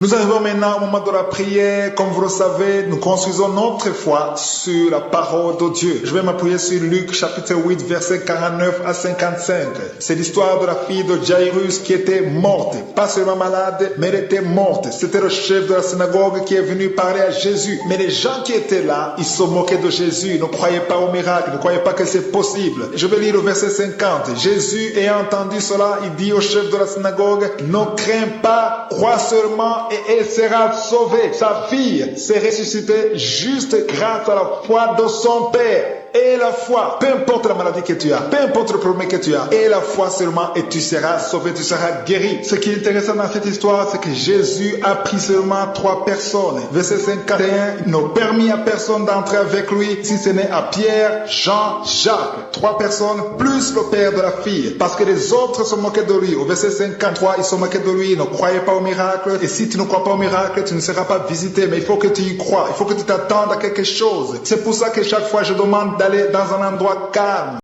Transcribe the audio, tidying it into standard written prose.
Nous arrivons maintenant au moment de la prière. Comme vous le savez, nous construisons notre foi sur la parole de Dieu. Je vais m'appuyer sur Luc chapitre 8, versets 49 à 55. C'est l'histoire de la fille de Jairus qui était morte. Pas seulement malade, mais elle était morte. C'était le chef de la synagogue qui est venu parler à Jésus. Mais les gens qui étaient là, ils se moquaient de Jésus. Ils ne croyaient pas au miracle, ils ne croyaient pas que c'est possible. Je vais lire le verset 50. Jésus, ayant entendu cela, il dit au chef de la synagogue, « Ne crains pas, crois seulement et elle sera sauvée. » Sa fille s'est ressuscitée juste grâce à la foi de son père. Et la foi, peu importe la maladie que tu as, peu importe le problème que tu as, et la foi seulement, et tu seras sauvé, tu seras guéri. Ce qui est intéressant dans cette histoire, c'est que Jésus a pris seulement 3 personnes. Verset 51, il n'a permis à personne d'entrer avec lui, si ce n'est à Pierre, Jean, Jacques. 3 personnes, plus le père de la fille. Parce que les autres se moquaient de lui. Au verset 53, ils se moquaient de lui, ils ne croyaient pas au miracle. Et si tu ne crois pas au miracle, tu ne seras pas visité. Mais il faut que tu y crois. Il faut que tu t'attendes à quelque chose. C'est pour ça que chaque fois je demande d'aller dans un endroit calme.